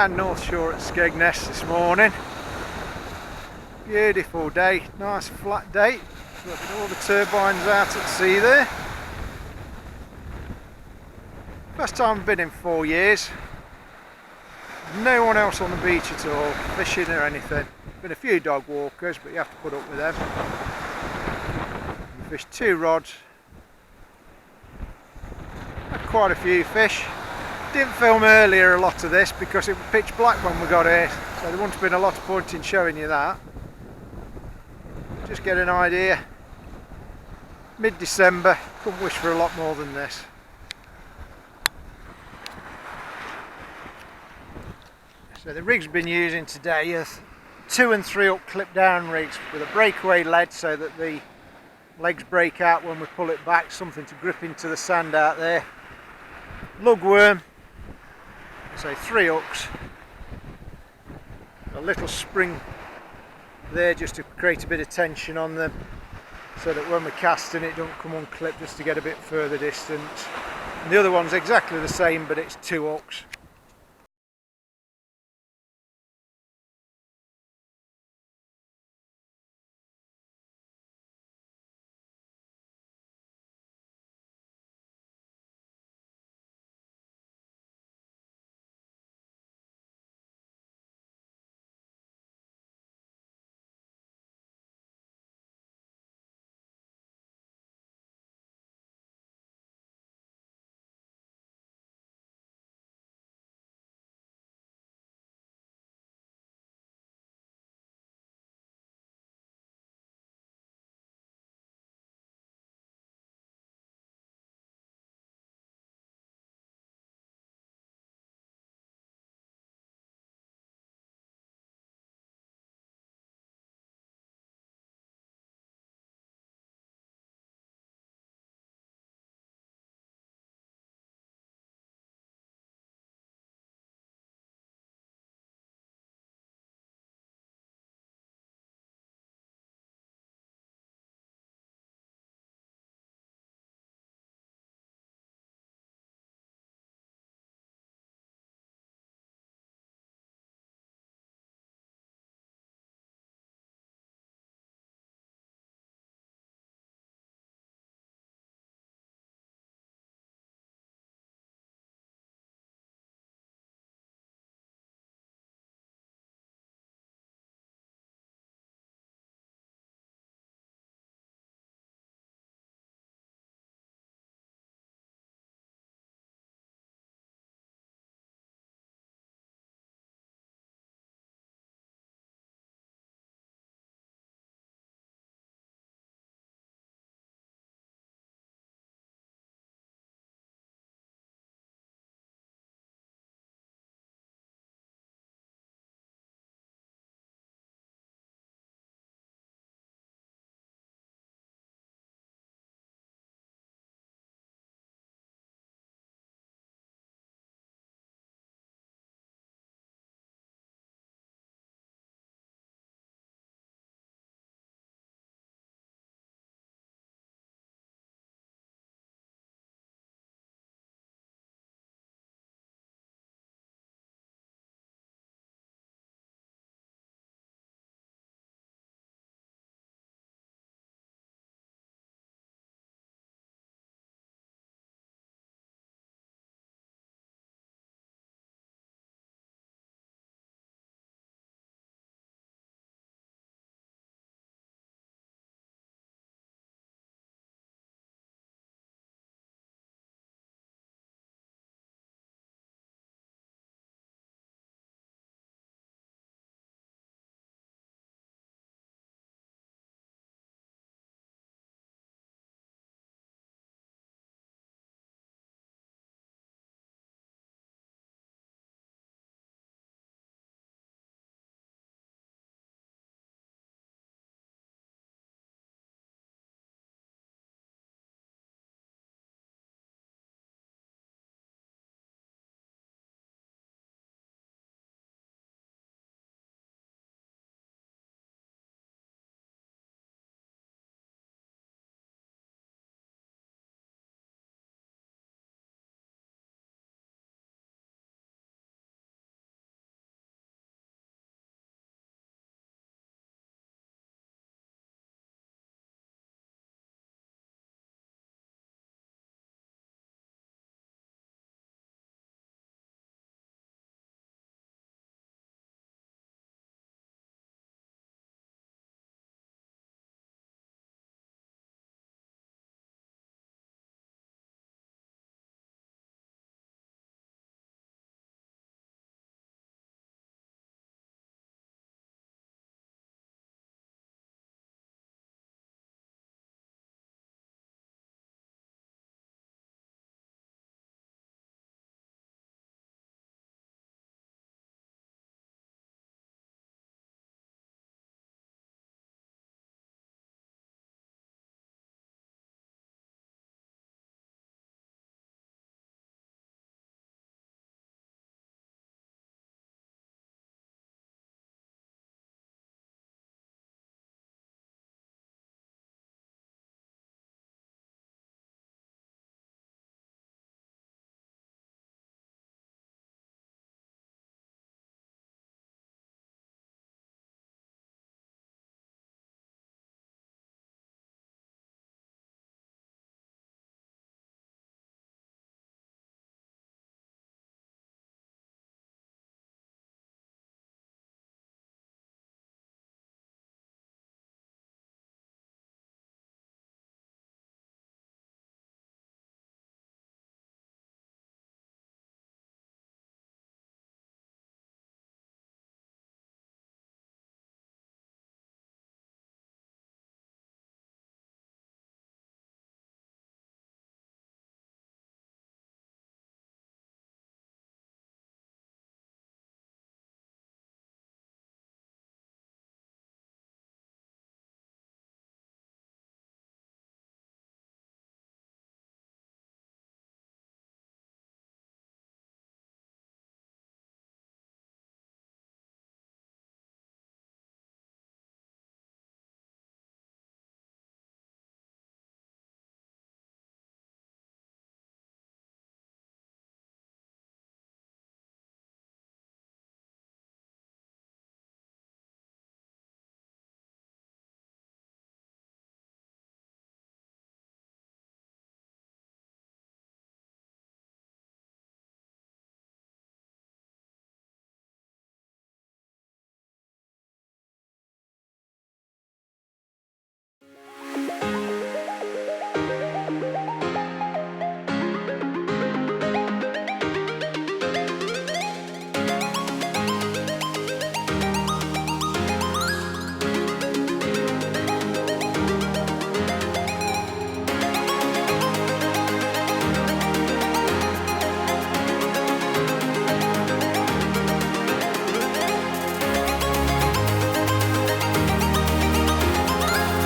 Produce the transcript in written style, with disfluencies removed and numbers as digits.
down North Shore at Skegness this morning. Beautiful day, nice flat day. Got all the turbines out at sea there. First time I've been in 4 years. No one else on the beach at all, fishing or anything. Been a few dog walkers, but you have to put up with them. We fished 2 rods. Had quite a few fish. Didn't film earlier a lot of this because it was pitch black when we got here, so there wouldn't have been a lot of point in showing you that. Just get an idea. Mid-December, couldn't wish for a lot more than this. So the rigs we've been using today are 2 and 3 up clip down rigs with a breakaway lead so that the legs break out when we pull it back, something to grip into the sand out there. Lugworm, so 3 hooks, a little spring there just to create a bit of tension on them so that when we're casting it don't come unclipped, just to get a bit further distance. And the other one's exactly the same, but it's 2 hooks.